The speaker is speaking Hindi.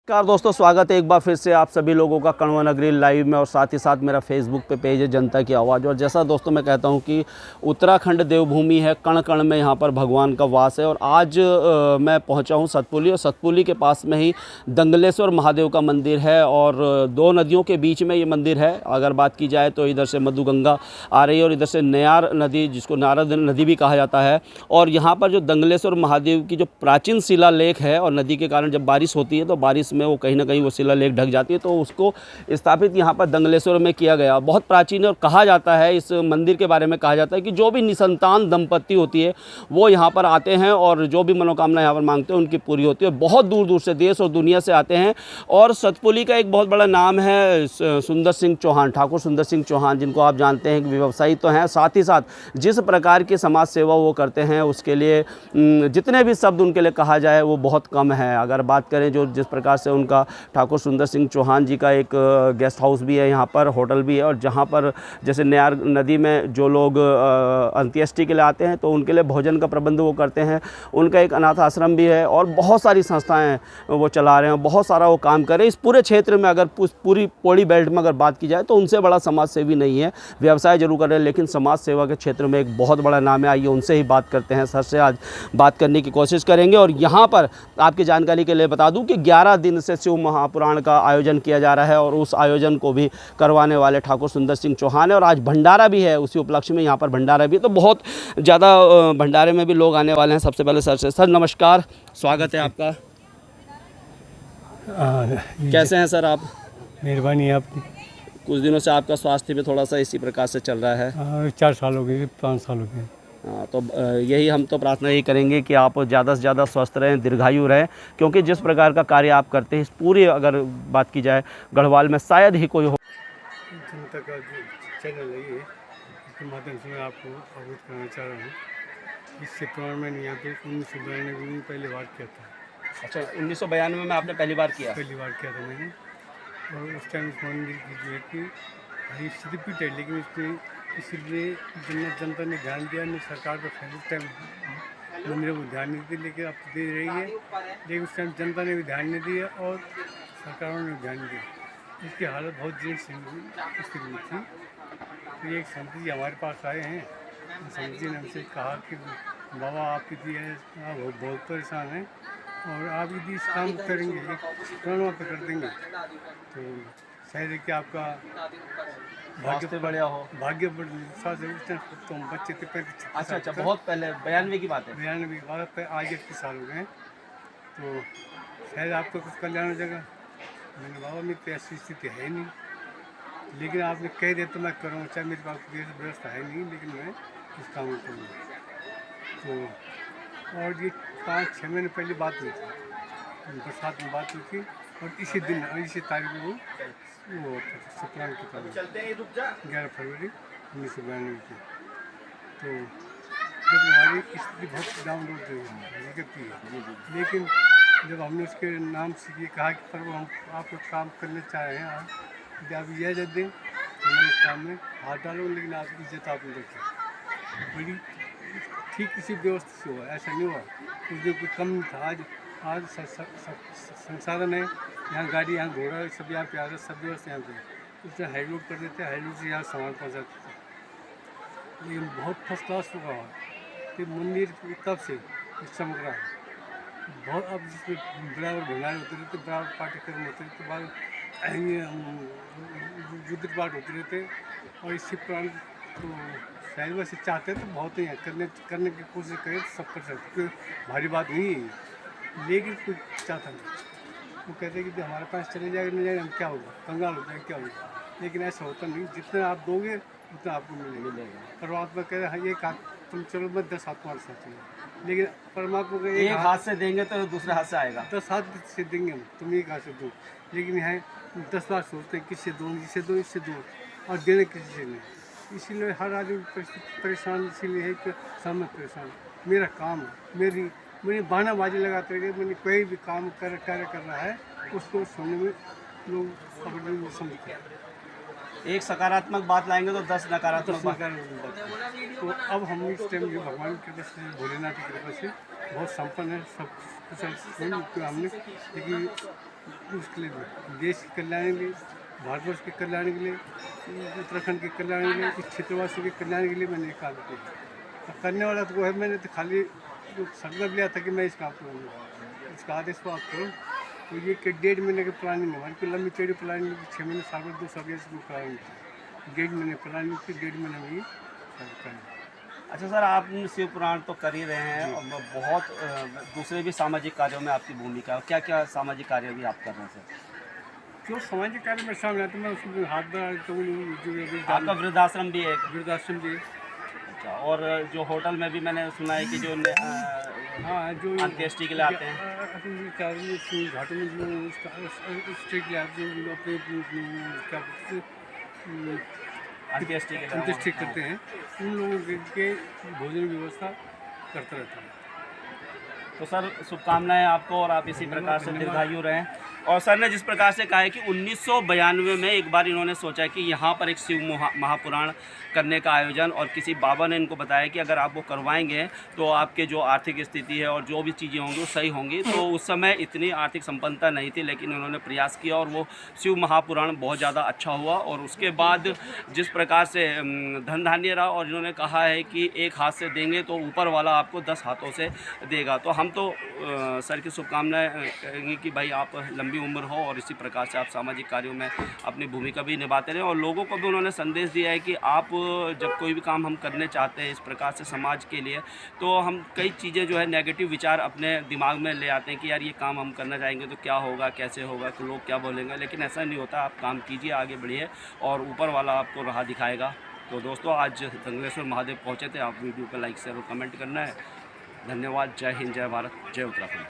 नमस्कार दोस्तों, स्वागत है एक बार फिर से आप सभी लोगों का कण्व नगरी लाइव में। और साथ ही साथ मेरा फेसबुक पे पेज है जनता की आवाज़। और जैसा दोस्तों मैं कहता हूं कि उत्तराखंड देवभूमि है, कण कण में यहां पर भगवान का वास है। और आज मैं पहुंचा हूं सतपुली, और सतपुली के पास में ही दंगलेश्वर महादेव का मंदिर है। और दो नदियों के बीच में ये मंदिर है। अगर बात की जाए तो इधर से मधुगंगा आ रही है और इधर से नयार नदी, जिसको नारद नदी भी कहा जाता है। और यहाँ पर जो दंगलेश्वर महादेव की जो प्राचीन शिलालेख है, और नदी के कारण जब बारिश होती है तो बारिश में वो कहीं ना कहीं वो शिलालेख ढक जाती है, तो उसको स्थापित यहाँ पर दंगलेश्वर में किया गया। बहुत प्राचीन है। और कहा जाता है, इस मंदिर के बारे में कहा जाता है कि जो भी निसंतान दंपत्ति होती है वो यहाँ पर आते हैं और जो भी मनोकामना यहाँ पर मांगते हैं उनकी पूरी होती है। बहुत दूर दूर से, देश और दुनिया से आते हैं। और सतपुली का एक बहुत बड़ा नाम है सुंदर सिंह चौहान, ठाकुर सुंदर सिंह चौहान, जिनको आप जानते हैं कि व्यवसायी तो हैं, साथ ही साथ जिस प्रकार की समाज सेवा वो करते हैं उसके लिए जितने भी शब्द उनके लिए कहा जाए वो बहुत कम है। अगर बात करें जो जिस प्रकार से उनका ठाकुर सुंदर सिंह चौहान जी का एक गेस्ट हाउस भी है, यहाँ पर होटल भी है। और जहाँ पर जैसे नयार नदी में जो लोग अंत्येष्टि के लिए आते हैं तो उनके लिए भोजन का प्रबंध वो करते हैं। उनका एक अनाथ आश्रम भी है और बहुत सारी संस्थाएं वो चला रहे हैं, बहुत सारा वो काम कर रहे हैं। इस पूरे क्षेत्र में अगर पूरी पौड़ी बेल्ट में अगर बात की जाए तो उनसे बड़ा समाज सेवी नहीं है। व्यवसाय जरूर कर रहे हैं लेकिन समाज सेवा के क्षेत्र में एक बहुत बड़ा नाम है। आइए उनसे ही बात करते हैं। सर से आज बात करने की कोशिश करेंगे। और यहाँ पर आपकी जानकारी के लिए बता दूं कि 11 दिन से शिव महापुराण का आयोजन किया जा रहा है और उस आयोजन को भी करवाने वाले ठाकुर सुंदर सिंह चौहान है। और आज भंडारा भी है, उसी उपलक्ष्य में यहाँ पर भंडारा भी है, तो बहुत ज़्यादा भंडारे में भी लोग आने वाले हैं। सबसे पहले सर नमस्कार, स्वागत है आपका। कैसे हैं सर आप? मेहरबानी है आपकी। कुछ दिनों से आपका स्वास्थ्य भी थोड़ा सा इसी प्रकार से चल रहा है। 4 साल हो गए, 5 साल हो गए। हाँ, तो यही हम तो प्रार्थना यही करेंगे कि आप ज़्यादा से ज़्यादा स्वस्थ रहें, दीर्घायु रहें, क्योंकि जिस प्रकार का कार्य आप करते हैं इस पूरी अगर बात की जाए गढ़वाल में शायद ही कोई हो। जनता का जो चैनल है ये, इसके माध्यम से मैं आपको अवगत कराना चाह रहा हूँ। इससे पुराना मैंने यहाँ पे 1992 में पहली बार किया था। अच्छा, 1992 में आपने पहली बार किया? पहली बार किया था मैंने। और उस टाइम इस मंदिर की जो है कि रिपीट है, लेकिन इसमें इसीलिए जनता ने ध्यान दिया नहीं। सरकार तो उस टाइम मंदिरों को ध्यान नहीं दी, लेकिन अब दे रही है। लेकिन उस टाइम जनता ने भी ध्यान नहीं दिया और सरकारों ने ध्यान दिया। इसकी हालत बहुत जीर्ण स्थिति में थी। तो एक संत जी हमारे पास आए हैं। संत जी ने हमसे कहा कि बाबा आप यदि बहुत परेशान हैं और आप यदि इस काम करेंगे, एक प्रणवा पे कर देंगे तो शायद है कि आपका भाग्य बढ़िया हो। भाग्य तो हम बच्चे थे 35। अच्छा, बहुत पहले 92 की बात है। 92 की बात है, आज 31 साल हो गए। तो शायद आपको कुछ कल्याण हो जाएगा। मैंने बाबा मेरी तो ऐसी स्थिति है नहीं, लेकिन आपने कह दिया तो मैं करूँगा। चाहे मेरे पास व्यवस्था है नहीं, लेकिन मैं इस काम को करूँगा। तो और ये 5-6 महीने पहले बात हुई थी, बरसात में बात हुई थी। और इसी दिन और इसी तारीख में वो सप्ताह की तारीख 11 फरवरी 1992 की। तो जब हमारी स्थिति बहुत डाउन करती है, लेकिन जब हमने उसके नाम से ये कहा कि प्रभु हम आपको काम करने चाह रहे हैं, यदि आप इजाज़त दें तो मैं इस काम में हाथ डालूँ, लेकिन आप इज्जत आपने रखी बड़ी ठीक इसी व्यवस्था से हुआ। ऐसा नहीं हुआ उस दिन कोई कम नहीं था। आज संसाधन है, यहाँ गाड़ी, यहाँ घोड़ा, सब यहाँ पे आ रहा, सब व्यवस्था यहाँ पे। उससे हाईलोड कर देते, हाईलोड से यहाँ सामान पहुँचाते थे। लेकिन बहुत फर्स्ट क्लास होगा कि मंदिर तब से चमक रहा है बहुत। अब जिसमें बराबर भंडारे होते रहते, बराबर पाठ्यक्रम होते रहते, बाद रुद्र पाठ होते रहते। और इससे पुराण तो शायद वैसे चाहते तो बहुत ही करने की कोशिश करें तो सब कर सकते, भारी बात नहीं है। लेकिन कोई चाहता नहीं, वो कहते हैं कि हमारे पास चले जाएगा नहीं जाएगा हम क्या होगा, कंगाल हो जाएगा क्या होगा। लेकिन ऐसा होता नहीं, जितना आप दोगे उतना आपको मिलेगा। परमात्मा कह रहे हैं एक हाथ तुम चलो, मैं 10 हाथ तुम्हारे साथ चलो। लेकिन परमात्मा को एक हाथ से देंगे तो दूसरे हाथ से आएगा। 10 हाथ से देंगे हम, तुम एक हाथ से दो। लेकिन यहाँ 10 बार सोचते हैं किससे दो, इससे दो, इससे दो, और देने किसी से नहीं। इसीलिए हर आदमी परेशान इसीलिए है कि सब परेशान। मेरा काम है, मैंने बहानाबाजी लगाते रहे। मैंने कोई भी काम कार्य कर रहा है उसको सुनने में लोग अपने वो समझते हैं। एक सकारात्मक बात लाएंगे तो 10 नकारात्मक बात। तो अब हम इस टाइम जो भगवान की कृपा से, भोलेनाथ की कृपा से बहुत संपन्न है, सब कुछ हमने, लेकिन उसके लिए देश के कल्याण के लिए, भारतवर्ष के कल्याण के लिए, उत्तराखंड के कल्याण के लिए, इस क्षेत्रवासियों के कल्याण के लिए मैंने ये काम किया। करने वाला तो वो है, मैंने तो खाली जो संकल्प लिया था कि मैं इस काम करूँगा, इसका आदेश प्राप्त करूँ। तो ये कि 1.5 महीने की प्लानिंग है हमारी, कोई लंबी चौड़ी प्लानिंग 6 महीने, साल भर 2 साल की प्लानिंग थी। 1.5 महीने प्लानिंग थी, 1.5 महीने में ये करना। अच्छा सर, आप शिव पुराण तो कर ही रहे हैं और बहुत दूसरे भी सामाजिक कार्यों में आपकी भूमिका है। क्या क्या सामाजिक कार्य भी आप कर रहे हैं सर? जो सामाजिक कार्य में शामिल आता है, मैं उसमें हाथ बढ़ाता हूँ। जो आपका वृद्धाश्रम भी है एक? वृद्धाश्रम भी है। अच्छा, और जो होटल में भी मैंने सुना है कि जो हाँ, जो अंत्येष्टि के लिए आते हैं, घाटों में जो स्टेट के आते हैं, जो अपने क्या बोलते हैं, अंत्येष्टि के लिए अंत्येष्टि करते हैं, उन लोगों के भोजन की व्यवस्था करता रहता है। तो सर शुभकामनाएं आपको, और आप इसी प्रकार से दीर्घायु रहें। और सर ने जिस प्रकार से कहा है कि 1992 में एक बार इन्होंने सोचा कि यहाँ पर एक शिव महापुराण करने का आयोजन, और किसी बाबा ने इनको बताया कि अगर आप वो करवाएंगे तो आपके जो आर्थिक स्थिति है और जो भी चीज़ें होंगी वो सही होंगी। तो उस समय इतनी आर्थिक संपन्नता नहीं थी, लेकिन उन्होंने प्रयास किया और वो शिव महापुराण बहुत ज़्यादा अच्छा हुआ। और उसके बाद जिस प्रकार से धन धान्य रहा, और इन्होंने कहा है कि एक हाथ से देंगे तो ऊपर वाला आपको 10 हाथों से देगा। तो हम तो सर की शुभकामनाएं कहेंगे कि भाई आप लंबी उम्र हो और इसी प्रकार से आप सामाजिक कार्यों में अपनी भूमिका भी निभाते रहें। और लोगों को भी उन्होंने संदेश दिया है कि आप जब कोई भी काम हम करने चाहते हैं इस प्रकार से समाज के लिए, तो हम कई चीज़ें जो है नेगेटिव विचार अपने दिमाग में ले आते हैं कि यार ये काम हम करना चाहेंगे तो क्या होगा, कैसे होगा, कि लोग क्या बोलेंगे। लेकिन ऐसा नहीं होता, आप काम कीजिए, आगे बढ़िए और ऊपर वाला आपको राह दिखाएगा। तो दोस्तों, आज दंगलेश्वर महादेव पहुँचे थे। आप वीडियो को लाइक शेयर और कमेंट करना है। धन्यवाद। जय हिंद, जय भारत, जय उत्तराखंड।